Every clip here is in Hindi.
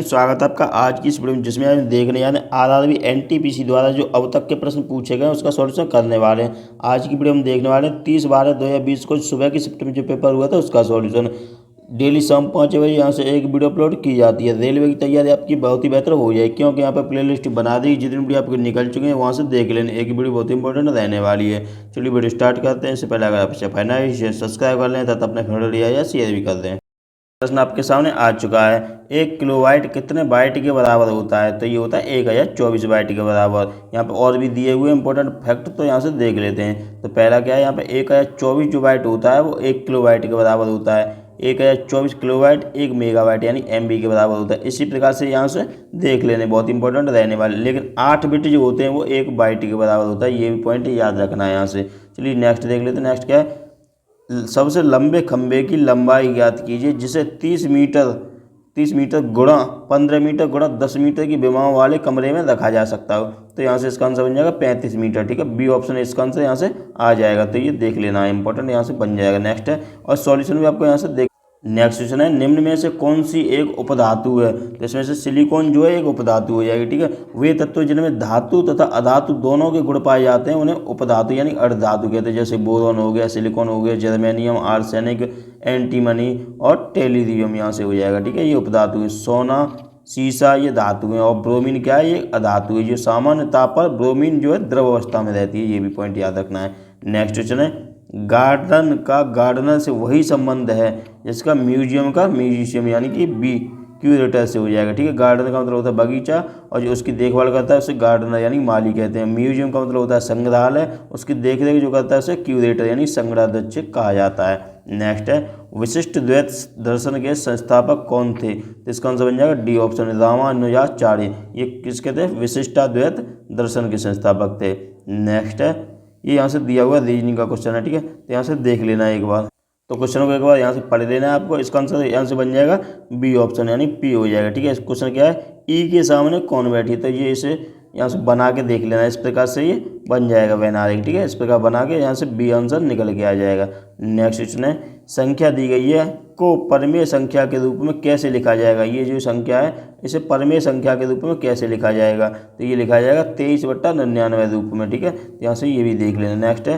स्वागत है आपका आज की इस वीडियो में, जिसमें हम देखने यानी आरआरबी एनटीपीसी द्वारा जो अब तक के प्रश्न पूछे गए उसका सॉल्यूशन करने वाले हैं। आज की वीडियो में देखने वाले हैं 30/12/2020 को सुबह की शिफ्ट में जो पेपर हुआ था उसका सॉल्यूशन। डेली शाम 5 बजे यहाँ से एक वीडियो अपलोड की जाती है। रेलवे की तैयारी आपकी बहुत ही बेहतर हो जाएगी, क्योंकि यहाँ पर प्ले लिस्ट बना दी, जितनी वीडियो आपकी निकल चुके हैं वहाँ से देख लेने। एक वीडियो बहुत इंपॉर्टेंट रहने वाली है। चलिए वीडियो स्टार्ट करते हैं। इससे पहले अगर आप चैनल नए सब्सक्राइब कर लें तथा अपने फ्रेंड या शेयर भी कर दें। प्रश्न आपके सामने आ चुका है। 1 किलोबाइट कितने बाइट के बराबर होता है? तो ये होता है 1024 बाइट के बराबर। यहाँ पे और भी दिए हुए इंपॉर्टेंट फैक्ट तो यहाँ से देख लेते हैं। तो पहला क्या है, यहाँ पे 1024 जो बाइट होता है वो 1 किलोबाइट के बराबर होता है। 1024 किलोबाइट 1 मेगाबाइट यानी MB के बराबर होता है। इसी प्रकार से यहाँ से देख लेने, बहुत इंपॉर्टेंट रहने वाले। लेकिन 8 बिट जो होते हैं वो 1 बाइट के बराबर होता है। ये भी पॉइंट याद रखना है यहाँ से। चलिए नेक्स्ट देख लेते हैं। नेक्स्ट क्या है, सबसे लंबे खंभे की लंबाई ज्ञात कीजिए जिसे 30 मीटर गुणा 15 मीटर गुणा 10 मीटर की विमाओं वाले कमरे में रखा जा सकता हो। तो यहाँ से इसका आंसर बन जाएगा 35 मीटर। ठीक है, बी ऑप्शन इसका आंसर यहाँ से आ जाएगा। तो ये देख लेना है, इंपॉर्टेंट यहाँ से बन जाएगा। नेक्स्ट है, और सॉल्यूशन भी आपको यहाँ से देख। नेक्स्ट क्वेश्चन है, निम्न में से कौन सी एक उपधातु है? तो इसमें से सिलिकॉन जो है एक उपधातु हो जाएगी। ठीक है, वे तत्व जिनमें धातु तथा अधातु दोनों के गुण पाए जाते हैं उन्हें उपधातु यानी अर्धधातु कहते हैं। जैसे बोरॉन हो गया, सिलिकॉन हो गया, जर्मेनियम, आर्सेनिक, एंटीमनी और टेलीरियम यहाँ से हो जाएगा। ठीक है, ये उपधातु है। सोना, सीसा ये धातु है, और ब्रोमीन क्या है, ये अधातु है। जो सामान्य ताप पर ब्रोमीन जो है द्रव अवस्था में रहती है। ये भी पॉइंट याद रखना है। नेक्स्ट क्वेश्चन है, गार्डन का गार्डनर से वही संबंध है जिसका म्यूजियम का म्यूजिशियम यानी कि बी क्यूरेटर से हो जाएगा। ठीक है, गार्डन का मतलब होता है बगीचा, और जो उसकी देखभाल करता है उसे गार्डनर यानी माली कहते हैं। म्यूजियम का मतलब होता है संग्रहालय, उसकी देखरेख जो करता है उसे क्यूरेटर यानी संग्रहाध्यक्ष कहा जाता है। नेक्स्ट है, विशिष्ट द्वैत दर्शन के संस्थापक कौन थे? तो इसका आंसर बन जाएगा डी ऑप्शन, रामानुजाचार्य। ये किसके थे? विशिष्टाद्वैत दर्शन के संस्थापक थे। नेक्स्ट है, ये यहाँ से दिया हुआ रीजनिंग का क्वेश्चन है। ठीक है, तो यहाँ से देख लेना है एक बार। तो क्वेश्चन को एक बार यहाँ से पढ़ लेना है आपको। इसका आंसर यहाँ से बन जाएगा बी ऑप्शन यानी पी हो जाएगा। ठीक है, इस क्वेश्चन क्या है, ई के सामने कौन बैठी? तो ये इसे यहाँ से बना के देख लेना, इस प्रकार से ये बन जाएगा वैनारिक। ठीक है, इस प्रकार बना के यहाँ से बी आंसर निकल के आ जाएगा। नेक्स्ट क्वेश्चन है, संख्या दी गई है को परमेय संख्या के रूप में कैसे लिखा जाएगा? ये जो संख्या है इसे परमेय संख्या के रूप में कैसे लिखा जाएगा? तो ये लिखा जाएगा 23/99 रूप में। ठीक है, यहाँ से ये भी देख लेना। नेक्स्ट है,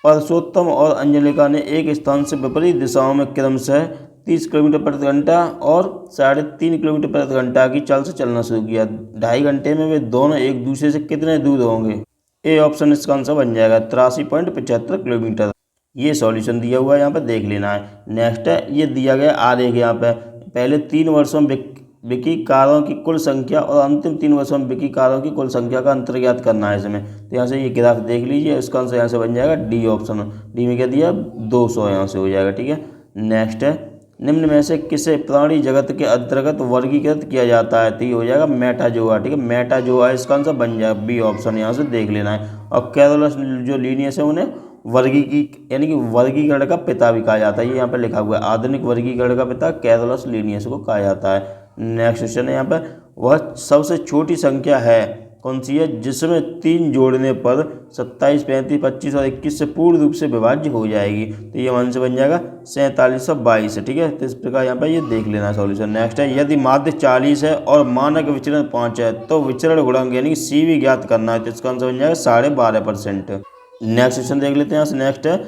परसोत्तम और अंजलिका ने एक स्थान से विपरीत दिशाओं में क्रमशः 30 किलोमीटर प्रति घंटा और 3.5 किलोमीटर प्रति घंटा की चाल से चलना शुरू किया। 2.5 घंटे में वे दोनों एक दूसरे से कितने दूर होंगे? ए ऑप्शन इसका आंसर बन जाएगा 83.75 किलोमीटर। ये सॉल्यूशन दिया हुआ है, यहाँ पर देख लेना है। नेक्स्ट है, ये दिया गया आरेख यहाँ पे पहले 3 वर्षों में बिकी कारों की कुल संख्या और अंतिम 3 वर्षों में बिकी कारों की कुल संख्या का अंतर ज्ञात करना है इसमें। तो यहाँ से ये ग्राफ देख लीजिए, इसका आंसर यहाँ से बन जाएगा डी ऑप्शन। डी में क्या दिया, 200 यहाँ से हो जाएगा। ठीक है, नेक्स्ट है, निम्न में से किसे प्राणी जगत के अंतर्गत वर्गीकृत किया जाता है? तो ये हो जाएगा मेटाजोआ। ठीक है, मेटाजोआ इसका आंसर बन जाएगा बी ऑप्शन, यहाँ से देख लेना है। और कैरोलस जो लीनियस है उन्हें यानी कि वर्गीकरण का पिता भी कहा जाता है। ये यहाँ पे लिखा हुआ है, आधुनिक वर्गीकरण का पिता कैरोलस लीनियस को कहा जाता है। नेक्स्ट क्वेश्चन है यहाँ पे, वह सबसे छोटी संख्या है कौन सी है जिसमें 3 जोड़ने पर 27, 35, 25 और 21 से पूर्ण रूप से विभाज्य हो जाएगी? तो ये मान से बन जाएगा 4722। ठीक है, तो इस प्रकार यहाँ पर ये देख लेना सॉल्यूशन। नेक्स्ट है, यदि माध्य 40 है और मानक विचलन 5 है तो विचरण गुणांक यानी सी भी ज्ञात करना है। तो इसका आंसर बन जाएगा 12.5%। नेक्स्ट क्वेश्चन देख लेते हैं। यहाँ से नेक्स्ट है,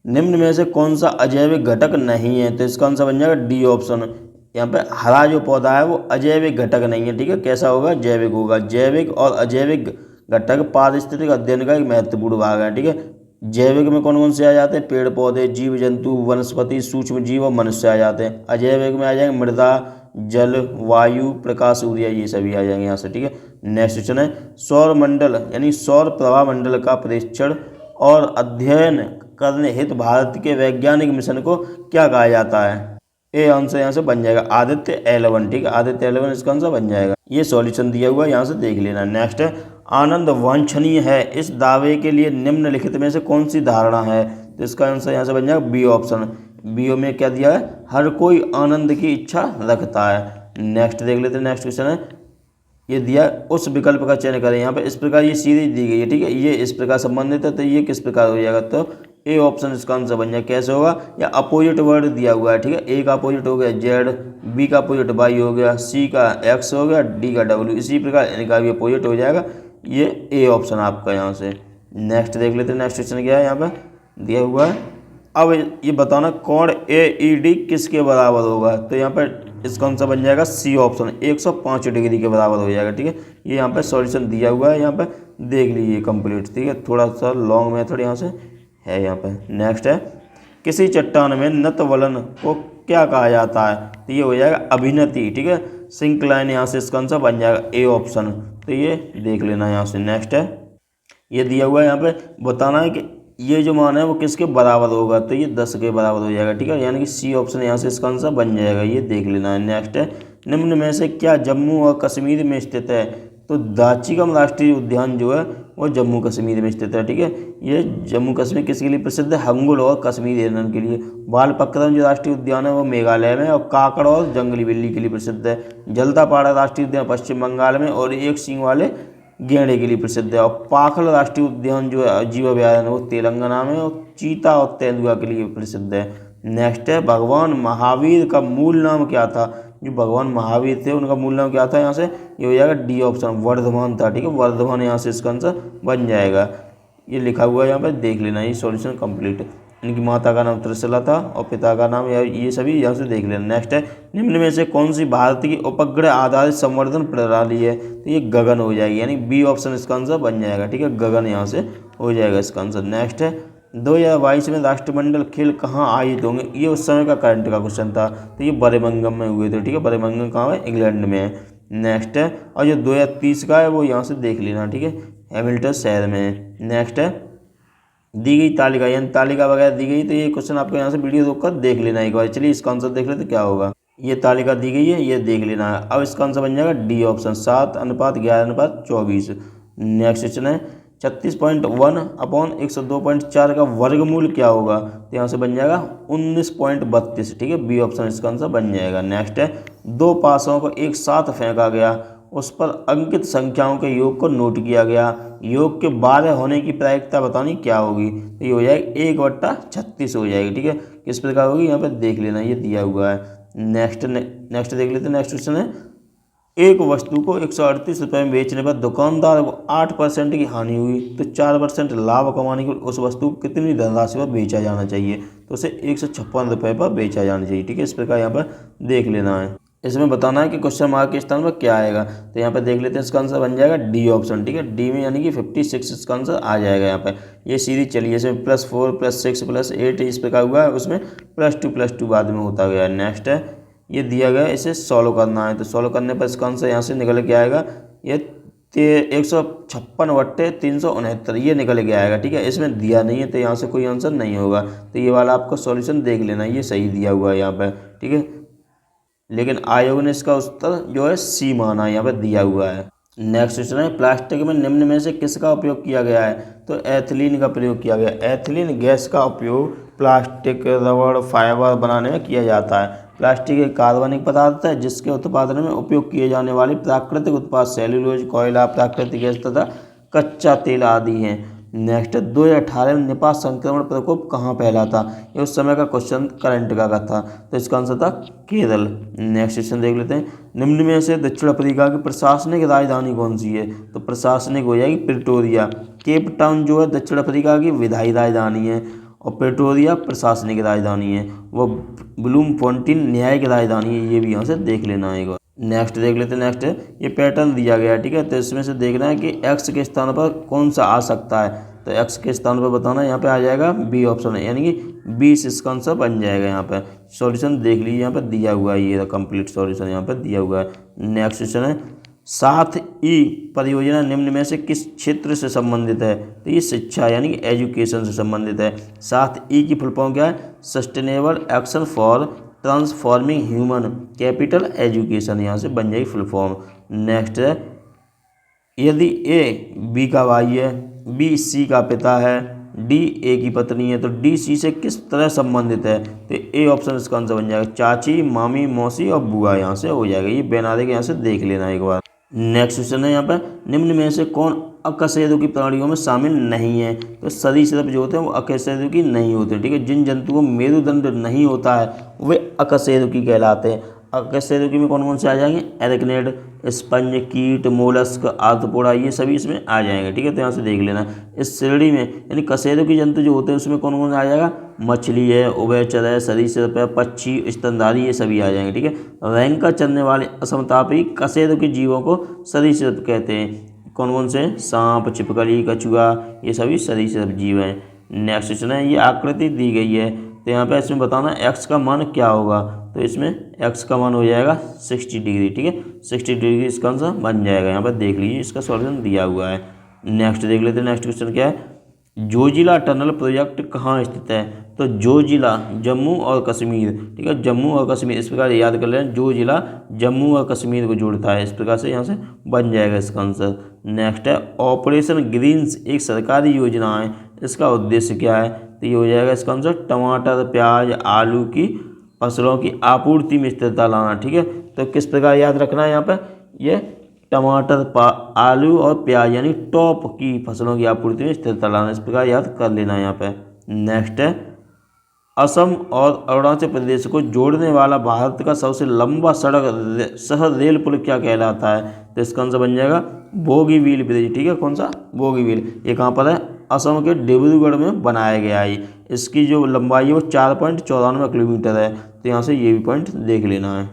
निम्न में से कौन सा अजैविक घटक नहीं है? तो इसका आंसर बन जाएगा डी ऑप्शन। यहाँ पे हरा जो पौधा है वो अजैविक घटक नहीं है। ठीक है, कैसा होगा, जैविक होगा। जैविक और अजैविक घटक पारिस्थितिक अध्ययन का एक महत्वपूर्ण भाग है। ठीक है, जैविक में कौन कौन से आ जाते हैं? पेड़ पौधे, जीव जंतु, वनस्पति, सूक्ष्म जीव और मनुष्य आ जाते हैं। अजैविक में आ जाएंगे मृदा, जल, वायु, प्रकाश, ऊर्जा, ये सभी आ जाएंगे यहाँ से। ठीक है, नेक्स्ट क्वेश्चन है, सौर मंडल यानी सौर प्रभा मंडल का परीक्षण और अध्ययन करने हेतु भारत के वैज्ञानिक मिशन को क्या कहा जाता है? ए आंसर यहाँ से बन जाएगा आदित्य L1। ठीक है, आदित्य L1 इसका आंसर बन जाएगा। ये सॉल्यूशन दिया हुआ है, यहाँ से देख लेना। नेक्स्ट है, आनंद वांछनीय है इस दावे के लिए निम्नलिखित में से कौन सी धारणा है? तो इसका आंसर यहाँ से बन जाएगा बी ऑप्शन। बी में क्या दिया है, हर कोई आनंद की इच्छा रखता है। नेक्स्ट देख लेते हैं। नेक्स्ट क्वेश्चन है, ये दिया उस विकल्प का चयन करें। यहाँ पे इस प्रकार ये सीरीज दी गई है। ठीक है, ये इस प्रकार संबंधित है, तो ये किस प्रकार हो जाएगा? तो ए ऑप्शन इसका आंसर बन जाए। कैसे होगा, या अपोजिट वर्ड दिया हुआ है, ठीक है। ए का अपोजिट हो गया जेड, बी का अपोजिट वाई हो गया, सी का एक्स हो गया, डी का डब्ल्यू, इसी प्रकार इनका भी अपोजिट हो जाएगा। ये ए ऑप्शन आपका यहाँ से। नेक्स्ट देख लेते हैं, नेक्स्ट क्वेश्चन क्या है यहाँ पर दिया हुआ है। अब ये बताना कोण ए ई डी किसके बराबर होगा, तो यहाँ पर इसका आंसर बन जाएगा सी ऑप्शन, 105 डिग्री के बराबर हो जाएगा, ठीक है। ये यहाँ पे सॉल्यूशन दिया हुआ है, यहाँ पे देख लीजिए कंप्लीट, ठीक है। थोड़ा सा लॉन्ग मेथड यहाँ से है यहाँ पे। नेक्स्ट है, किसी चट्टान में नतवलन को क्या कहा जाता है, तो ये हो जाएगा अभिनति, ठीक है। सिंक्लाइन यहाँ से इसका आंसर बन जाएगा ए ऑप्शन, तो ये देख लेना यहाँ से। नेक्स्ट है, ये दिया हुआ है यहाँ पे बताना है कि ये जो मान है वो किसके बराबर होगा, तो ये 10 के बराबर हो जाएगा, ठीक है। यानी कि सी ऑप्शन यहाँ से इसका आंसर बन जाएगा, ये देख लेना है। नेक्स्ट है, निम्न में से क्या जम्मू और कश्मीर में स्थित है, तो दाचिगम राष्ट्रीय उद्यान जो है वो जम्मू कश्मीर में स्थित है, ठीक है। ये जम्मू कश्मीर किसके लिए प्रसिद्ध है, हंगुल और कश्मीरी हिरन के लिए। बालपक्रम जो राष्ट्रीय उद्यान है वो मेघालय में, और काकड़ और जंगली बिल्ली के लिए प्रसिद्ध है। जल्दापाड़ा राष्ट्रीय उद्यान पश्चिम बंगाल में, और एक सींग वाले गेंडे के लिए प्रसिद्ध है। और पाखल राष्ट्रीय उद्यान जो है जीव अभयारण्य वो तेलंगाना में, और चीता और तेंदुआ के लिए प्रसिद्ध है। नेक्स्ट है, भगवान महावीर का मूल नाम क्या था, जो भगवान महावीर थे उनका मूल नाम क्या था, यहाँ से ये हो जाएगा डी ऑप्शन, वर्धमान था, ठीक है। वर्धमान यहाँ से इसका आंसर बन जाएगा, ये लिखा हुआ है यहाँ पर देख लेना। ये सॉल्यूशन कंप्लीट। इनकी माता का नाम त्रिशला था और पिता का नाम, ये सभी यहाँ से देख लेना। नेक्स्ट है, निम्न में से कौन सी भारत की उपग्रह आधारित संवर्धन प्रणाली है, तो ये गगन हो जाएगी, यानी बी ऑप्शन इसका आंसर बन जाएगा, ठीक है। गगन यहाँ से हो जाएगा इसका आंसर। नेक्स्ट है, 2022 में राष्ट्रमंडल खेल कहाँ आयोजित होंगे, ये उस समय का करंट का क्वेश्चन था, तो ये बर्मिंघम में हुए थे, ठीक है। बर्मिंघम कहाँ है, इंग्लैंड में है। नेक्स्ट है, और जो 2030 का है वो यहाँ से देख लेना, ठीक है, हैमिल्टन शहर में है। नेक्स्ट है, दी गई तालिका, यानी तालिका वगैरह दी गई, तो ये क्वेश्चन आपको यहाँ से वीडियो रोक कर देख लेना एक बार। चलिए इसका आंसर देख लेते क्या होगा। ये तालिका दी गई है, ये देख लेना है। अब इसका आंसर बन जाएगा डी ऑप्शन, 7:11:24। नेक्स्ट क्वेश्चन है, 36.1/102.4 का वर्गमूल क्या होगा, तो यहाँ से बन जाएगा 19.32, ठीक है। बी ऑप्शन इसका आंसर बन जाएगा। नेक्स्ट है, दो पासों को एक साथ फेंका गया, उस पर अंकित संख्याओं के योग को नोट किया गया, योग के 12 होने की प्रायिकता बतानी क्या होगी, तो ये हो जाएगी 1/36 हो जाएगी, ठीक है। किस प्रकार होगी यहाँ पे देख लेना, ये दिया हुआ है। नेक्स्ट देख लेते हैं। नेक्स्ट क्वेश्चन है, एक वस्तु को 138 रुपये में बेचने पर दुकानदार को 8% की हानि हुई, तो 4% लाभ कमाने के लिए उस वस्तु को कितनी धनराशि पर बेचा जाना चाहिए, तो उसे 156 रुपये पर बेचा जाना चाहिए, ठीक है। इस प्रकार यहाँ पर देख लेना है। इसमें बताना है कि क्वेश्चन मार्क के स्थान पर क्या आएगा, तो यहाँ पे देख लेते हैं। इसका आंसर बन जाएगा डी ऑप्शन, ठीक है। डी में यानी कि 56 इसका आंसर आ जाएगा यहाँ पे। ये सीरीज चलिए, इसमें +4 +6 +8 इस प्रकार हुआ है, उसमें +2 बाद में होता गया। नेक्स्ट है, ये दिया गया, इसे सॉल्व करना है, तो सॉल्व करने पर इसका आंसर यहाँ से निकल के आएगा, ये 156/369 ये निकल के आएगा, ठीक है। इसमें दिया नहीं है तो यहाँ से कोई आंसर नहीं होगा, तो ये वाला आपको सॉल्यूशन देख लेना, ये सही दिया हुआ है यहाँ पर, ठीक है। लेकिन आयोग ने इसका उत्तर जो है सी माना, यहाँ पर दिया हुआ है। नेक्स्ट क्वेश्चन है, प्लास्टिक में निम्न में से किसका उपयोग किया गया है, तो एथिलीन का प्रयोग किया गया। एथिलीन गैस का उपयोग प्लास्टिक, रबड़, फाइबर बनाने में किया जाता है। प्लास्टिक एक कार्बनिक पदार्थ है जिसके उत्पादन में उपयोग किए जाने वाले प्राकृतिक उत्पाद सेल्यूलोज, कोयला, प्राकृतिक गैस तथा कच्चा तेल आदि हैं। नेक्स्ट 2018 में निपाह संक्रमण प्रकोप कहाँ फैला था, ये उस समय का क्वेश्चन करंट का था, तो इसका आंसर था केरल। नेक्स्ट क्वेश्चन देख लेते हैं, निम्न में से दक्षिण अफ्रीका की प्रशासनिक राजधानी कौन सी है, तो प्रशासनिक हो जाएगी प्रिटोरिया। केप टाउन जो है दक्षिण अफ्रीका की विधायी राजधानी है, और प्रिटोरिया प्रशासनिक राजधानी है। वो ब्लूमफोंटेन न्यायिक राजधानी है, ये भी यहाँ से देख लेना है। नेक्स्ट देख लेते हैं। नेक्स्ट ये पैटर्न दिया गया है, ठीक है, तो इसमें से देखना है कि एक्स के स्थान पर कौन सा आ सकता है, तो एक्स के स्थान पर बताना, यहाँ पे आ जाएगा बी ऑप्शन है, यानी कि 20 इसका आंसर बन जाएगा। यहाँ पर सॉल्यूशन देख लीजिए, यहाँ पर दिया हुआ है, ये कंप्लीट सॉल्यूशन यहाँ पर दिया हुआ है। नेक्स्ट क्वेश्चन है, 7E परियोजना निम्न में से किस क्षेत्र से संबंधित है, तो ये शिक्षा यानी कि एजुकेशन से संबंधित है। 7E की फुल फॉर्म क्या है, sustainable action for transforming human capital education, यहाँ से बन जाएगी फुल फॉर्म। नेक्स्ट है, यदि ए बी का भाई है, बी सी का पिता है, डी ए की पत्नी है, तो डी सी से किस तरह संबंधित है, तो ए ऑप्शन इसका आंसर बन जाएगा चाची, मामी, मौसी और बुआ, यहाँ से हो जाएगा। ये बना देगा, यहाँ से देख लेना एक बार। नेक्स्ट क्वेश्चन है यहाँ पर, निम्न में से कौन अकशेरुकी प्राणियों में शामिल नहीं है। तो सरीसृप जो होते हैं वो अकशेरुकी नहीं होते। ठीक है, जिन जंतुओं में मेरुदंड नहीं होता है वे अकशेरुकी कहलाते हैं। अकशेरुकी में कौन कौन से आ जाएंगे, एरेक्नेड, स्पंज, कीट, मोलस्क, आर्थ्रोपोडा, ये सभी इसमें आ जाएंगे। ठीक है, तो यहाँ से देख लेना इस श्रेणी में यानी कशेरुकी जंतु जो होते हैं उसमें कौन कौन आ जाएगा, मछली है, उभयचर है, सरीसृप है, पक्षी, स्तनधारी, ये सभी आ जाएंगे। ठीक है, रैंक का चलने वाले असमतापी कशेरुकी जीवों को सरीसृप कहते हैं। कौन कौन से, सांप, छिपकली, कछुआ, ये सभी सरीसृप जीव हैं। नेक्स्ट क्वेश्चन है, ये आकृति दी गई है तो यहाँ पे इसमें बताना x का मान क्या होगा। तो इसमें x का मान हो जाएगा 60 डिग्री। ठीक है, 60 डिग्री इसका आंसर बन जाएगा। यहाँ पर देख लीजिए इसका सॉल्यूशन दिया हुआ है। नेक्स्ट देख लेते हैं, नेक्स्ट क्वेश्चन क्या है, जोजिला टनल प्रोजेक्ट कहाँ स्थित है। तो जोजिला जम्मू और कश्मीर। ठीक है, जम्मू और कश्मीर इस प्रकार याद कर लें, जोजिला जम्मू और कश्मीर को जोड़ता है। इस प्रकार से यहाँ से बन जाएगा इसका आंसर। नेक्स्ट है, ऑपरेशन ग्रीन्स एक सरकारी योजना है, इसका उद्देश्य क्या है। तो ये हो जाएगा इसका आंसर, टमाटर, प्याज, आलू की फसलों की आपूर्ति में स्थिरता लाना। ठीक है, तो किस प्रकार याद रखना है यहाँ पर, ये टमाटर, आलू और प्याज यानी टॉप की फसलों की आपूर्ति में स्थिरता लाना, इस प्रकार याद कर लेना है यहाँ पे। नेक्स्ट है, असम और अरुणाचल प्रदेश को जोड़ने वाला भारत का सबसे लंबा सड़क शहर रेल पुल क्या कहलाता है। तो इसका आंसर बन जाएगा बोगीबील ब्रिज। ठीक है, कौन सा, बोगीबील। ये कहाँ पर है, असम के डिब्रूगढ़ में बनाया गया है। इसकी जो लंबाई है वो 4.94 किलोमीटर है। तो यहाँ से ये भी पॉइंट देख लेना है।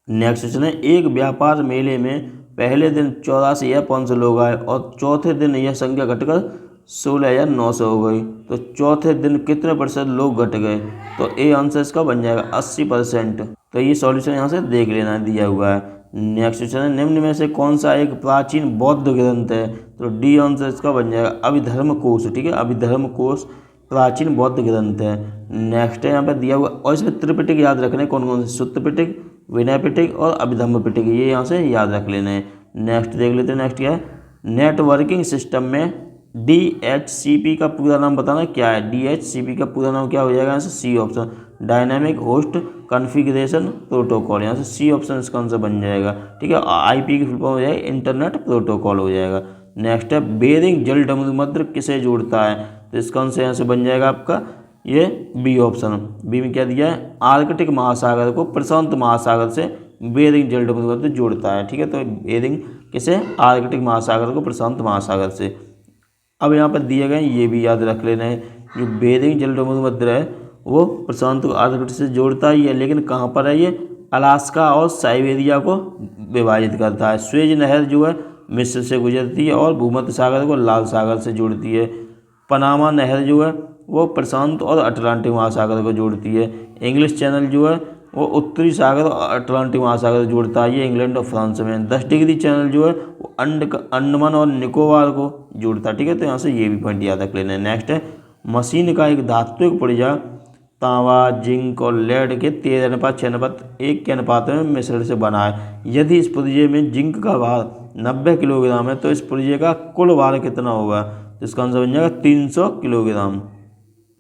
नेक्स्ट क्वेश्चन है, एक व्यापार मेले में पहले दिन 84 या 500 लोग आए और चौथे दिन यह संख्या घटकर 16,900 हो गई। तो चौथे दिन कितने % लोग घट गए। तो ए आंसर इसका बन जाएगा 80%। तो ये सॉल्यूशन यहाँ से देख लेना दिया हुआ है। नेक्स्ट क्वेश्चन है, निम्न में से कौन सा एक प्राचीन बौद्ध ग्रंथ है। तो डी आंसर इसका बन जाएगा अभिधर्म कोश। ठीक है, अभिधर्म कोश प्राचीन बौद्ध ग्रंथ है। नेक्स्ट है यहाँ पर दिया हुआ, और इसमें त्रिपिटक याद रखने कौन कौन से, सुत्त पिटक, विनय पिटक और अभिधम्म पिटक, ये यहाँ से याद रख लेने हैं। नेक्स्ट देख लेते हैं, नेक्स्ट क्या है, नेटवर्किंग सिस्टम में DHCP का पूरा नाम बताना क्या है। DHCP का पूरा नाम क्या हो जाएगा, यहाँ से C option, dynamic host configuration protocol, यहाँ से सी ऑप्शन इसका आंसर बन जाएगा। ठीक है, IP की फुल फॉर्म हो जाएगा इंटरनेट प्रोटोकॉल हो जाएगा। नेक्स्ट है, बेरिंग जल समुद्र किसे जोड़ता है। तो इसका आंसर यहाँ से बन जाएगा आपका ये बी ऑप्शन। बी में क्या दिया है, आर्कटिक महासागर को प्रशांत महासागर से बेरिंग जल समुद्र जोड़ता है। ठीक है, तो बेरिंग किसे, आर्कटिक महासागर को प्रशांत महासागर से। अब यहाँ पर दिए गए ये भी याद रख लेना है, जो बेरिंग जल समुद्र है वो प्रशांत को आर्कटिक से जोड़ता ही है, लेकिन कहाँ पर है ये, अलास्का और साइबेरिया को विभाजित करता है। स्वेज नहर जो है मिस्र से गुजरती है और भूमध्य सागर को लाल सागर से जोड़ती है। पनामा नहर जो है वो प्रशांत और अटलांटिक महासागर को जोड़ती है। इंग्लिश चैनल जो है वो उत्तरी सागर और अटलांटिक महासागर जोड़ता है, ये इंग्लैंड और फ्रांस में। 10 डिग्री चैनल जो है वो अंडमान और निकोबार को जोड़ता है। ठीक है, तो यहाँ से ये भी पॉइंट याद रख लेना है। नेक्स्ट है, मशीन का एक धात्विक पुर्जा तांबा, जिंक और लेड के 13:6:1 के अनुपात में मिश्रण से बना है। यदि इस पुर्जे में जिंक का भार 90 किलोग्राम है तो इस पुर्जे का कुल भार कितना होगा। तो इसका आंसर बन जाएगा 300 किलोग्राम।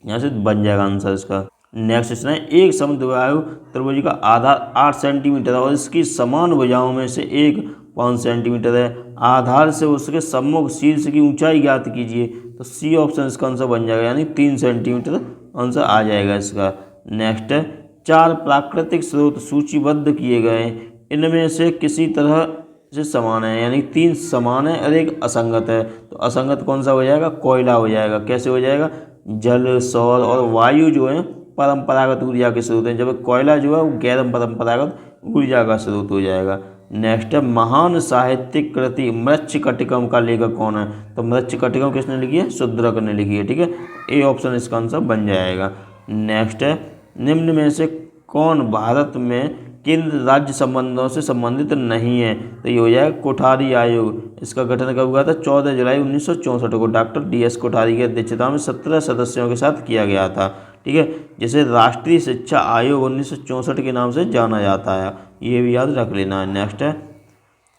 यहाँ से बन जाएगा आंसर इसका। नेक्स्ट क्वेश्चन है, एक समद्विबाहु त्रिभुज का आधार 8 सेंटीमीटर है और इसकी समान भुजाओं में से एक 5 सेंटीमीटर है। आधार से उसके सम्मुख शीर्ष की ऊंचाई ज्ञात कीजिए। तो सी ऑप्शन इसका आंसर बन जाएगा, यानी 3 सेंटीमीटर आंसर आ जाएगा इसका। नेक्स्ट है, 4 प्राकृतिक स्रोत सूचीबद्ध किए गए, इनमें से किसी तरह से समान है, यानी 3 समान है और एक असंगत है। तो असंगत कौन सा हो जाएगा, कोयला हो जाएगा। कैसे हो जाएगा, जल, सौर और वायु जो है परंपरागत ऊर्जा के स्रोत हैं, जब कोयला जो है वो गैर परंपरागत ऊर्जा का स्रोत हो जाएगा। नेक्स्ट है, महान साहित्यिक कृति मृच्छकटिकम का लेखक कौन है। तो मृच्छकटिकम किसने लिखी है, शूद्रक ने लिखी है। ठीक है, ए ऑप्शन इसका आंसर बन जाएगा। नेक्स्ट है, निम्न में से कौन भारत में केंद्र राज्य संबंधों से संबंधित नहीं है। तो ये हो जाएगा कोठारी आयोग। इसका गठन कब हुआ था, 14 जुलाई 1964 को डॉक्टर DS कोठारी की अध्यक्षता में 17 सदस्यों के साथ किया गया था। ठीक है, जिसे राष्ट्रीय शिक्षा आयोग 1964 के नाम से जाना जाता है, ये भी याद रख लेना है। नेक्स्ट है,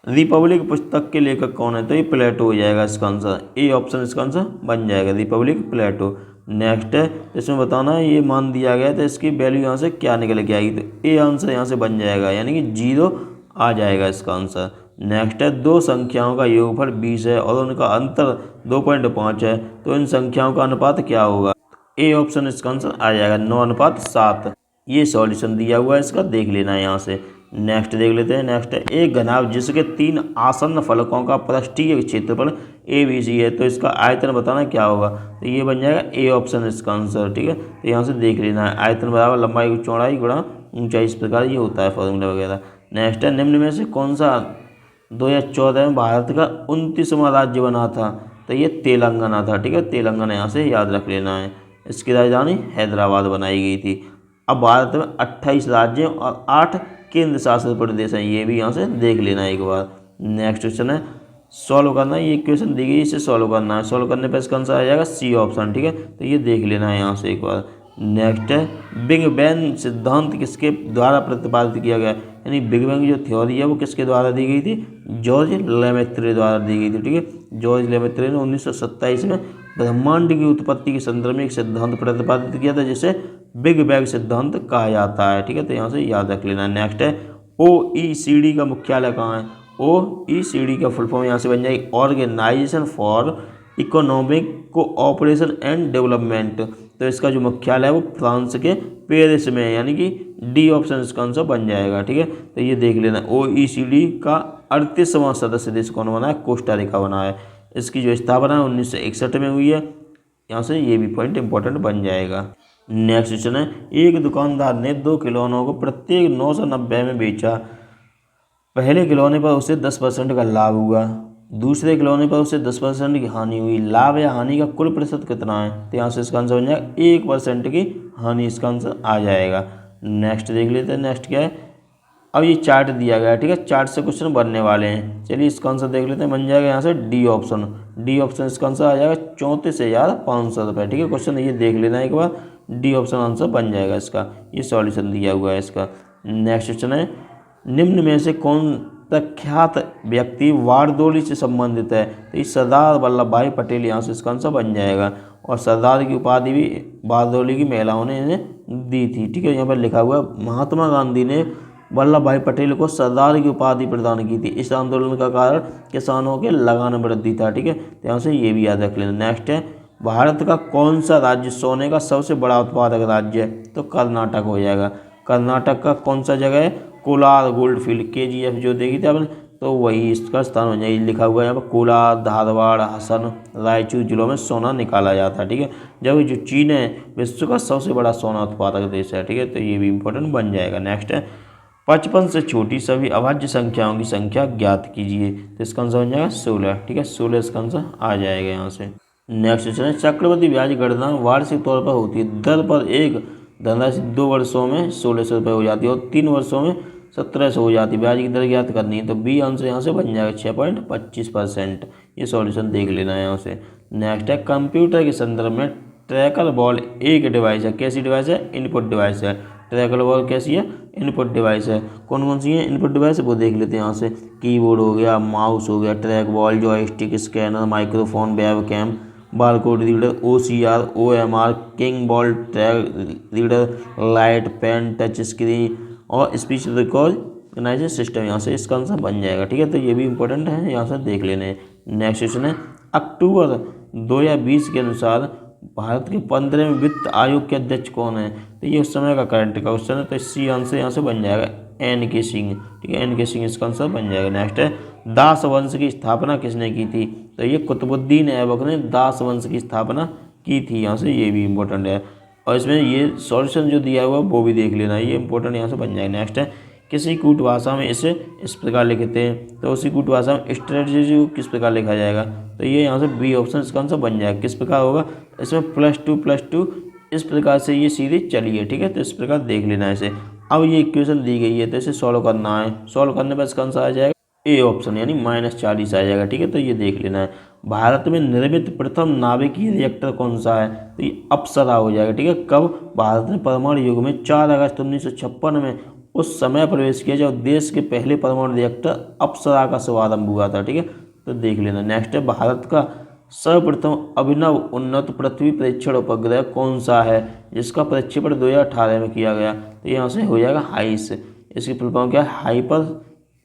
रिपब्लिक पुस्तक के लेखक कौन है। तो ये प्लेटो हो जाएगा इसका आंसर। ए ऑप्शन इसका आंसर बन जाएगा, रिपब्लिक प्लेटो। नेक्स्ट है, इसमें बताना है ये मान दिया गया है तो इसकी वैल्यू यहाँ से क्या निकल के आएगी। तो ए आंसर यहाँ से बन जाएगा, यानी कि 0 आ जाएगा इसका आंसर। नेक्स्ट है, दो संख्याओं का योगफल 20 है और उनका अंतर 2.5 है, तो इन संख्याओं का अनुपात क्या होगा? ए ऑप्शन इसका आंसर आ जाएगा 9:7। ये सॉल्यूशन दिया हुआ है इसका, देख लेना है यहाँ से। नेक्स्ट देख लेते हैं। नेक्स्ट है, एक घनाभ जिसके 3 आसन्न फलकों का पृष्ठीय क्षेत्रफल ABC है, तो इसका आयतन बताना क्या होगा? तो ये बन जाएगा ए ऑप्शन इसका आंसर। ठीक है, तो यहाँ से देख लेना है, आयतन बराबर लंबाई चौड़ाई गुणा ऊंचाई, इस प्रकार ये होता है फॉर्मूला वगैरह। नेक्स्ट है, निम्न में से कौन सा 2014 में भारत का 29वां राज्य बना था? तो ये तेलंगाना था। ठीक है, तेलंगाना यहाँ से याद रख लेना है। इसकी राजधानी हैदराबाद बनाई गई थी। अब भारत में 28 राज्य और 8 केंद्र शासित प्रदेश हैं, ये भी यहाँ से देख लेना है एक बार। नेक्स्ट क्वेश्चन है, सॉल्व करना है। ये क्वेश्चन दी गई, इसे सॉल्व करना है। सॉल्व करने पर इसका आंसर आ जाएगा सी ऑप्शन। ठीक है, तो ये देख लेना है यहाँ से एक बार। नेक्स्ट है, बिग बैंग सिद्धांत किसके द्वारा प्रतिपादित किया गया? यानी बिग बैंग जो थ्योरी है वो किसके द्वारा दी गई थी? जॉर्ज लेमेत्रे द्वारा दी गई थी। ठीक है, जॉर्ज लेमेत्रे ने 1927 में ब्रह्मांड की उत्पत्ति के संदर्भ में एक सिद्धांत प्रतिपादित किया था, जिसे बिग बैंग सिद्धांत कहा जाता है। ठीक है, तो यहाँ से याद रख लेना। नेक्स्ट है, OECD का मुख्यालय कहाँ है? OECD का फुल फॉर्म यहाँ से बन जाएगी organisation for economic cooperation and development. तो इसका जो मुख्यालय है वो फ्रांस के पेरिस में है, यानी कि डी ऑप्शन इसका आंसर बन जाएगा। ठीक है, तो ये देख लेना। OECD का 38वां सदस्य देश कौन बना है? कोस्टा रिका बना है। इसकी जो स्थापना है 1961 में हुई है। यहाँ से ये भी पॉइंट इंपॉर्टेंट बन जाएगा। नेक्स्ट क्वेश्चन है, एक दुकानदार ने 2 खिलौनों को प्रत्येक 990 में बेचा। पहले खिलौने पर उसे 10% का लाभ हुआ, दूसरे खिलौने पर उसे 10% की हानि हुई। लाभ या हानि का कुल प्रतिशत कितना है? तो यहाँ से इसका आंसर बन जाएगा 1% की हानि, इसका आंसर आ जाएगा। नेक्स्ट देख लेते हैं। नेक्स्ट क्या है, अब ये चार्ट दिया गया है। ठीक है, चार्ट से क्वेश्चन बनने वाले हैं। चलिए इसका आंसर देख लेते हैं, बन जाएगा यहाँ से डी ऑप्शन। डी ऑप्शन इसका आंसर आ जाएगा 34,500 रुपये। ठीक है, क्वेश्चन ये देख लेना एक बार, डी ऑप्शन आंसर बन जाएगा इसका। ये सॉल्यूशन दिया हुआ है इसका। नेक्स्ट क्वेश्चन है, निम्न में से कौन प्रख्यात व्यक्ति बारदोली से संबंधित है? तो ये सरदार वल्लभ भाई पटेल, यहाँ से इसका आंसर बन जाएगा। और सरदार की उपाधि भी बारदोली की महिलाओं ने इन्हें दी थी। ठीक है, यहाँ पर लिखा हुआ है, महात्मा गांधी ने वल्लभ भाई पटेल को सरदार की उपाधि प्रदान की थी। इस आंदोलन का कारण किसानों के लगान वृद्धि था। ठीक है, तो यहाँ से ये भी याद रख लेना। नेक्स्ट है, भारत का कौन सा राज्य सोने का सबसे बड़ा उत्पादक राज्य है? तो कर्नाटक हो जाएगा। कर्नाटक का कौन सा जगह है? कोलार गोल्ड फील्ड, KGF जो देखी थी आपने, तो वही इसका स्थान हो जाएगा। लिखा हुआ है यहाँ पर, कोलार, धारवाड़, हसन, रायचूर जिलों में सोना निकाला जाता है। ठीक है, जब जो चीन है विश्व का सबसे बड़ा सोना उत्पादक देश है। ठीक है, तो ये भी इंपॉर्टेंट बन जाएगा। नेक्स्ट है, 55 से छोटी सभी अभाज्य संख्याओं की संख्या ज्ञात कीजिए। तो इसका आंसर बन जाएगा 16। ठीक है, 16 इसका आंसर आ जाएगा यहाँ से। नेक्स्ट क्वेश्चन है, चक्रवृद्धि ब्याज गणना वार्षिक तौर पर होती है। दर पर एक धनराशि 2 वर्षों में 1600 रुपये हो जाती है और 3 वर्षों में 1700 हो जाती है। ब्याज की दर ज्ञात करनी है, तो बी आंसर यहाँ से बन जाएगा 6.25%। ये सॉल्यूशन देख लेना है यहाँ से। नेक्स्ट है, कंप्यूटर के संदर्भ में ट्रैकर बॉल एक डिवाइस है। कैसी डिवाइस है? इनपुट डिवाइस है। ट्रैकर बॉल कैसी है? इनपुट डिवाइस है। कौन कौन सी है इनपुट डिवाइस? वो देख लेते हैं यहाँ से। कीबोर्ड हो गया, माउस हो गया, track ball, joystick, scanner, microphone, webcam, barcode reader, OCR, OMR, king ball, track reader, light, pen, touch screen और स्पीच रिकॉग्नाइजेशन सिस्टम। यहाँ से इसका आंसर बन जाएगा। ठीक है, तो ये भी इंपॉर्टेंट है, यहाँ से देख लेने हैं। नेक्स्ट क्वेश्चन है, अक्टूबर 2020 के अनुसार भारत के 15वें वित्त आयोग के अध्यक्ष कौन है? तो ये उस समय का करंट का क्वेश्चन है, तो सी आंसर यहाँ से बन जाएगा NK सिंह। ठीक है, NK सिंह इसका आंसर बन जाएगा। नेक्स्ट है, दास वंश की स्थापना किसने की थी? तो ये कुतुबुद्दीन ऐबक ने दास वंश की स्थापना की थी। यहाँ से ये भी इंपॉर्टेंट है, और इसमें ये सॉल्यूशन जो दिया हुआ है वो भी देख लेना, ये इंपॉर्टेंट यहाँ से बन जाएगा। नेक्स्ट है, किसी कूट भाषा में इसे इस प्रकार लिखते हैं, तो उसी कूट भाषा में स्ट्रेटजी को किस प्रकार लिखा जाएगा? तो ये यहाँ से बी ऑप्शन इसका आंसर बन जाएगा। किस प्रकार होगा? इसमें +2 इस प्रकार से ये सीरीज चली है। ठीक है, तो इस प्रकार देख लेना है इसे। अब ये इक्वेशन दी गई है, तो इसे सॉल्व करना है। सॉल्व करने पर इसका आंसर आ जाएगा ए ऑप्शन, यानी -40 आ जाएगा। ठीक है, तो ये देख लेना है। भारत में निर्मित प्रथम नाभिकीय रिएक्टर कौन सा है? तो ये अप्सरा हो जाएगा। ठीक है, कब? भारत ने परमाणु युग में 4 अगस्त 1956 में उस समय प्रवेश किया जब देश के पहले परमाणु रिएक्टर अप्सरा का शुभारंभ हुआ था। ठीक है, तो देख लेना। नेक्स्ट है, भारत का सर्वप्रथम अभिनव उन्नत पृथ्वी परीक्षण उपग्रह कौन सा है जिसका प्रक्षेपण 2018 में किया गया? तो यहाँ से हो जाएगा हाइस। इसकी फुल फॉर्म क्या है? हाइपर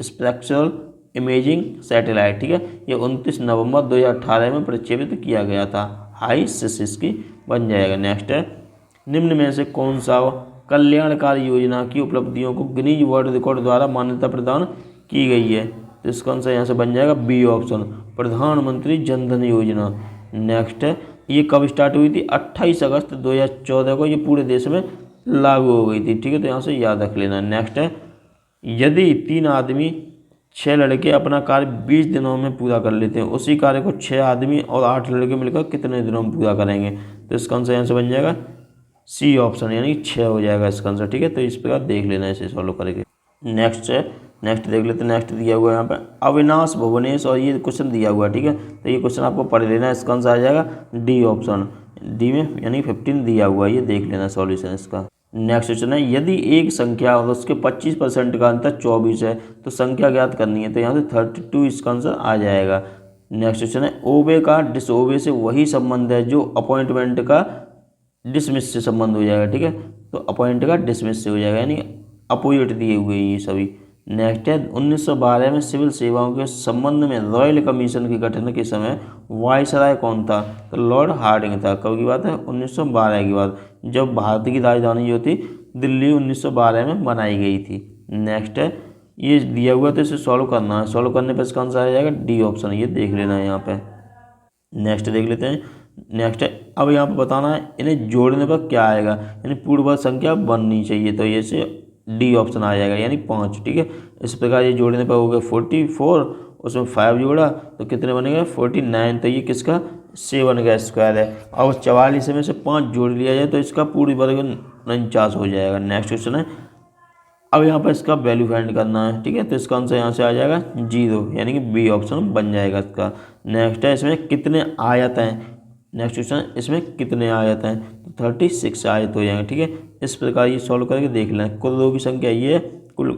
स्पेक्ट्रल इमेजिंग सैटेलाइट, ठीक है, ये 29 नवंबर 2018 में प्रक्षेपित किया गया था। HISIS इसकी बन जाएगा। नेक्स्ट है, निम्न में से कौन सा कल्याणकारी योजना की उपलब्धियों को गिनीज वर्ल्ड रिकॉर्ड द्वारा मान्यता प्रदान की गई है? तो इसका आंसर यहाँ से बन जाएगा बी ऑप्शन, प्रधानमंत्री जन धन योजना। नेक्स्ट है, ये कब स्टार्ट हुई थी? 28 अगस्त 2014 को ये पूरे देश में लागू हो गई थी, ठीक है, तो यहाँ से याद रख लेना। नेक्स्ट है, यदि 3 आदमी 6 लड़के अपना कार्य 20 दिनों में पूरा कर लेते हैं, उसी कार्य को 6 आदमी और 8 लड़के मिलकर कितने दिनों में पूरा करेंगे? तो इसका आंसर यहाँ से बन जाएगा सी ऑप्शन, यानी 6 हो जाएगा इसका आंसर, ठीक है, तो इस प्रकार देख लेना है इसे सॉल्व करके। नेक्स्ट है, नेक्स्ट देख लेते हैं। नेक्स्ट दिया हुआ है यहाँ पे अविनाश भुवनेश, और ये क्वेश्चन दिया हुआ है, ठीक है, तो ये क्वेश्चन आपको पढ़ लेना है। इसका आंसर आ जाएगा डी ऑप्शन, डी में यानी 15 दिया हुआ है, ये देख लेना सॉल्यूशन इसका। नेक्स्ट क्वेश्चन है, यदि एक संख्या और उसके 25% का अंतर 24 है तो संख्या ज्ञात करनी है, तो यहाँ से 32 इसका आंसर आ जाएगा। नेक्स्ट क्वेश्चन है, ओबे का डिसओबे से वही संबंध है जो अपॉइंटमेंट का डिसमिस से संबंध हो जाएगा, ठीक है, तो अपॉइंट का डिसमिस से हो जाएगा, यानी अपोजिट दिए हुए हैं ये सभी। नेक्स्ट है, 1912 में सिविल सेवाओं के संबंध में रॉयल कमीशन के गठन के समय वायसराय कौन था? तो लॉर्ड हार्डिंग था। कब की बात है? 1912 की बात, जब भारत की राजधानी जो थी दिल्ली 1912 में बनाई गई थी। नेक्स्ट है, ये दिया हुआ तो इसे सॉल्व करना है, सॉल्व करने पर इसका आंसर आ जाएगा डी ऑप्शन, ये देख लेना है यहाँ पे। नेक्स्ट देख लेते हैं। नेक्स्ट है, अब यहाँ पर बताना है इन्हें जोड़ने पर क्या आएगा, यानी पूर्ववर्ती संख्या बननी चाहिए, तो ये से डी ऑप्शन आ जाएगा, यानी 5, ठीक है। इस प्रकार ये जोड़ने पर हो गया 44, उसमें 5 जोड़ा तो कितने बनेंगे? 49, तो ये किसका? 7 का स्क्वायर है। अब 44 में से 5 जोड़ लिया जाए तो इसका पूरी वर्ग 49 हो जाएगा। नेक्स्ट क्वेश्चन है, अब यहाँ पर इसका वैल्यू फाइंड करना है, ठीक है, तो इसका आंसर यहाँ से आ जाएगा 0, यानी कि बी ऑप्शन बन जाएगा इसका। नेक्स्ट है, इसमें कितने आयत हैं? नेक्स्ट क्वेश्चन, इसमें कितने आयत हैं? तो 36 आयत हो जाएंगे, ठीक है। इस प्रकार ये सॉल्व करके देख लें। कुल रो की संख्या ये है, कुल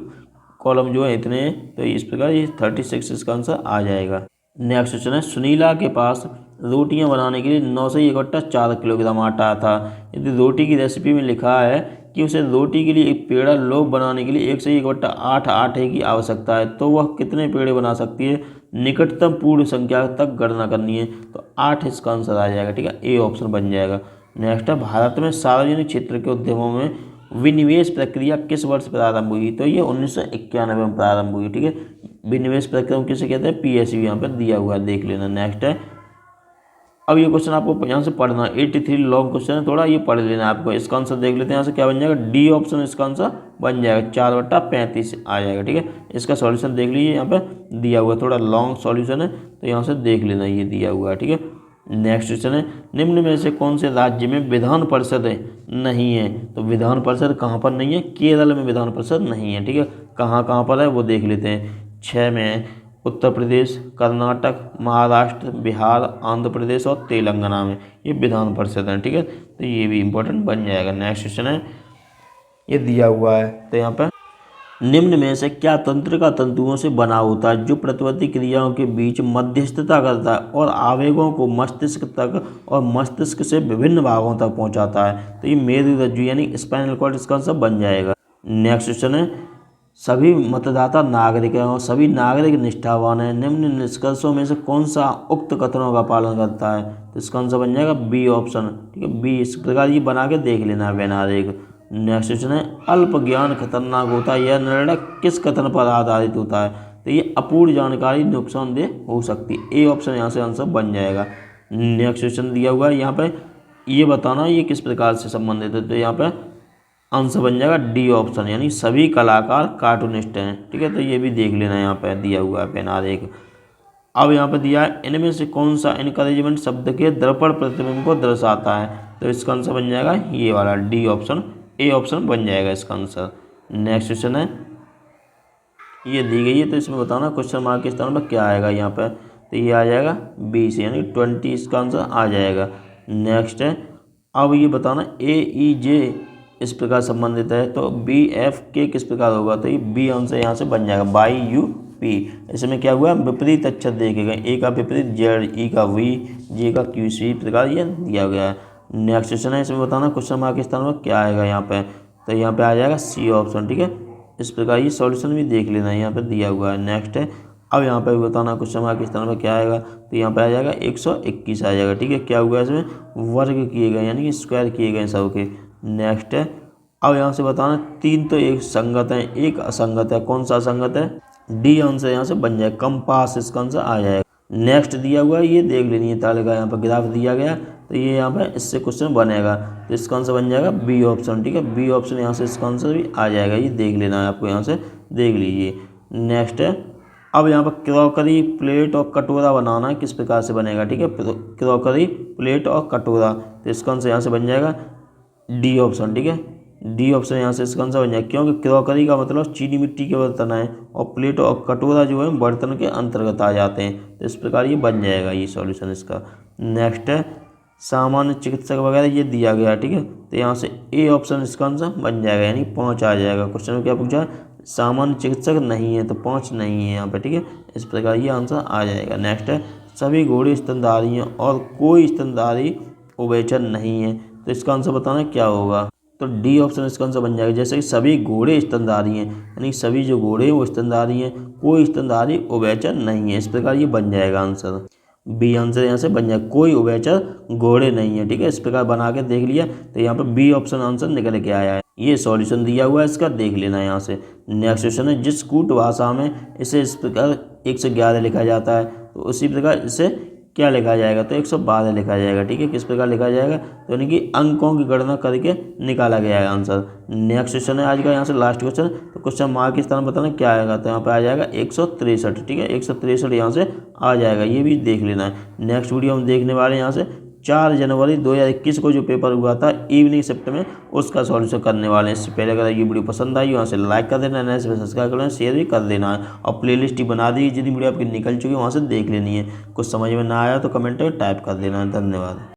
कॉलम जो है इतने हैं, तो इस प्रकार ये 36 इसका आंसर आ जाएगा। नेक्स्ट क्वेश्चन है, सुनीला के पास रोटियां बनाने के लिए 9 से इकट्ठा 4 किलोग्राम आटा था। यदि रोटी की रेसिपी में लिखा है कि उसे रोटी के लिए एक पेड़ा लोaf बनाने के लिए 1 से इकट्ठा 8 आटे की आवश्यकता है, तो वह कितने पेड़े बना सकती है? निकटतम पूर्ण संख्या तक गणना करनी है, तो 8 इसका आंसर आ जाएगा, ठीक है, ए ऑप्शन बन जाएगा। नेक्स्ट है, भारत में सार्वजनिक क्षेत्र के उद्यमों में विनिवेश प्रक्रिया किस वर्ष प्रारंभ हुई? तो ये 1991 में प्रारंभ हुई, ठीक है। विनिवेश प्रक्रिया किसे कहते हैं? PSU यहाँ पर दिया हुआ है, देख लेना। नेक्स्ट है, अब ये क्वेश्चन आपको यहाँ से पढ़ना, 83 लॉन्ग क्वेश्चन है, थोड़ा ये पढ़ लेना आपको। इसका आंसर देख लेते हैं, यहाँ से क्या बन जाएगा? डी ऑप्शन इसका आंसर बन जाएगा, 4/35 आ जाएगा, ठीक है। इसका सॉल्यूशन देख लीजिए, यहाँ पे दिया हुआ थोड़ा लॉन्ग सॉल्यूशन है, तो यहाँ से देख लेना, ये दिया हुआ है, ठीक है। नेक्स्ट क्वेश्चन है, निम्न में से कौन से राज्य में विधान परिषद नहीं है? तो विधान परिषद कहाँ पर नहीं है? केरल में विधान परिषद नहीं है, ठीक है। कहाँ कहाँ पर है वो देख लेते हैं। 6 में है, उत्तर प्रदेश, कर्नाटक, महाराष्ट्र, बिहार, आंध्र प्रदेश और तेलंगाना में ये विधान परिषद है, ठीक है, तो ये भी इंपॉर्टेंट बन जाएगा। नेक्स्ट क्वेश्चन है, ये दिया हुआ है, तो यहाँ पर निम्न में से क्या तंत्रिका तंतुओं से बना होता है जो प्रतिवर्ती क्रियाओं के बीच मध्यस्थता करता है और आवेगों को मस्तिष्क तक और मस्तिष्क से विभिन्न भागों तक पहुंचाता है? तो ये मेरुरज्जु यानी स्पाइनल कॉर्ड इसका सब बन जाएगा। नेक्स्ट क्वेश्चन है, सभी मतदाता नागरिक हैं और सभी नागरिक निष्ठावान हैं, निम्न निष्कर्षों में से कौन सा उक्त कथनों का पालन करता है? तो इसका आंसर बन जाएगा बी ऑप्शन, ठीक है, बी। इस प्रकार ये बना के देख लेना है वैनारिक। नेक्स्ट क्वेश्चन है, अल्प ज्ञान खतरनाक होता है, यह निर्णय किस कथन पर आधारित होता है? तो ये अपूर्ण जानकारी नुकसानदेह हो सकती है, ए ऑप्शन यहाँ से आंसर बन जाएगा। नेक्स्ट क्वेश्चन दिया हुआ है, यहाँ पे ये बताना ये किस प्रकार से संबंधित है, तो यहाँ पे आंसर बन जाएगा डी ऑप्शन, यानी सभी कलाकार कार्टूनिस्ट हैं, ठीक है, तो ये भी देख लेना, यहाँ पे दिया हुआ है वैनारिक। अब यहाँ पे दिया है, इनमें से कौन सा इनकरेजमेंट शब्द के दर्पण प्रतिबिंब को दर्शाता है? तो इसका आंसर बन जाएगा ये वाला, डी ऑप्शन, ए ऑप्शन बन जाएगा इसका आंसर। नेक्स्ट क्वेश्चन है, ये दी गई है, तो इसमें बताना क्वेश्चन मार्क के स्थान पर क्या आएगा यहाँ पर, तो ये आ जाएगा 20, यानी 20 इसका आंसर आ जाएगा। नेक्स्ट है, अब ये बताना AEJ इस प्रकार संबंधित है, तो BFK किस प्रकार होगा? तो ये बी आंसर यहाँ से बन जाएगा, BUP। इसमें क्या हुआ? विपरीत अक्षर देखे गए, ए का विपरीत Z, E का V, J का Q, C प्रकार ये दिया गया है। नेक्स्ट क्वेश्चन है, इसमें बताना क्वेश्चन मार्क के स्थान पर क्या आएगा यहाँ पे, तो यहाँ पे आ जाएगा सी ऑप्शन, ठीक है। इस प्रकार ये सॉल्यूशन भी देख लेना है, यहाँ पे दिया हुआ है। नेक्स्ट है, अब यहाँ पे बताना क्वेश्चन मार्क इस तरह में क्या आएगा, तो यहाँ पे आ जाएगा 121 आ जाएगा। ठीक है, क्या हुआ इसमें वर्ग किए गए यानी कि स्क्वायर किए गए सब के। नेक्स्ट है, अब यहाँ से बताना 3 तो एक संगत है, एक असंगत है। कौन सा असंगत है? डी आंसर यहाँ से बन जाएगा, कंपास इसका आंसर आ जाएगा। नेक्स्ट दिया हुआ है, ये देख लेनी है तालिका, यहाँ पर ग्राफ दिया गया तो ये यहाँ पे इससे क्वेश्चन बनेगा, तो इसका आंसर बन जाएगा बी ऑप्शन। ठीक है, बी ऑप्शन यहाँ से इसका आंसर भी आ जाएगा, ये देख लेना है आपको, यहाँ से देख लीजिए। नेक्स्ट है, अब यहाँ पर क्रॉकरी प्लेट और कटोरा बनाना है, किस प्रकार से बनेगा। ठीक है, क्रॉकरी प्लेट और कटोरा, तो इसका आंसर यहाँ से बन जाएगा डी ऑप्शन। ठीक है, डी ऑप्शन यहाँ से इसका आंसर बन जाएगा, क्योंकि क्रॉकरी का मतलब चीनी मिट्टी के बर्तन है और प्लेट और कटोरा जो है बर्तन के अंतर्गत आ जाते हैं, तो इस प्रकार ये बन जाएगा ये सॉल्यूशन इसका। नेक्स्ट है, सामान्य चिकित्सक वगैरह ये दिया गया। ठीक है, तो यहाँ से ए ऑप्शन इसका आंसर बन जाएगा, यानी 5 आ जाएगा। क्वेश्चन में क्या पूछा, सामान्य चिकित्सक नहीं है तो 5 नहीं है यहाँ पे। ठीक है, इस प्रकार ये आंसर आ जाएगा। नेक्स्ट है, सभी घोड़े स्तनधारी हैं और कोई स्तनधारी उभयचर नहीं है, तो इसका आंसर बताना क्या होगा, तो डी ऑप्शन इसका आंसर बन जाएगा। जैसे कि सभी घोड़े स्तनधारी हैं, यानी सभी जो घोड़े हैं वो स्तनधारी हैं, कोई स्तनधारी उभयचर नहीं है, इस प्रकार ये बन जाएगा आंसर। बी आंसर यहाँ से बन जाएगा, कोई उभयचर घोड़े नहीं है। ठीक है, इस प्रकार बना के देख लिया तो यहाँ पर बी ऑप्शन आंसर निकल के आया है। ये सॉल्यूशन दिया हुआ है इसका, देख लेना है यहाँ से। नेक्स्ट क्वेश्चन है, जिस कूट भाषा में इसे इस प्रकार 1 से 11 लिखा जाता है, तो उसी प्रकार इसे क्या लिखा जाएगा, तो 112 लिखा जाएगा। ठीक है, किस प्रकार लिखा जाएगा, तो यानी कि अंकों की गणना करके निकाला गया है आंसर। नेक्स्ट क्वेश्चन है आज का, यहाँ से लास्ट क्वेश्चन, तो क्वेश्चन मार्क इस तरह बताना क्या आएगा, तो यहाँ पे आ जाएगा 163। ठीक है, 163 यहाँ से आ जाएगा, ये भी देख लेना है। नेक्स्ट वीडियो हम देखने वाले हैं यहाँ से 4 जनवरी 2021 को जो पेपर हुआ था इवनिंग शिफ्ट में, उसका सॉल्यूशन करने वाले हैं। इससे पहले अगर ये वीडियो पसंद आई वहाँ से लाइक कर देना, नए से सब्सक्राइब कर लेना, शेयर भी कर देना है और प्लेलिस्ट ही बना दी, जितनी वीडियो आपकी निकल चुकी है वहाँ से देख लेनी है। कुछ समझ में ना आया तो कमेंट में टाइप कर देना। धन्यवाद।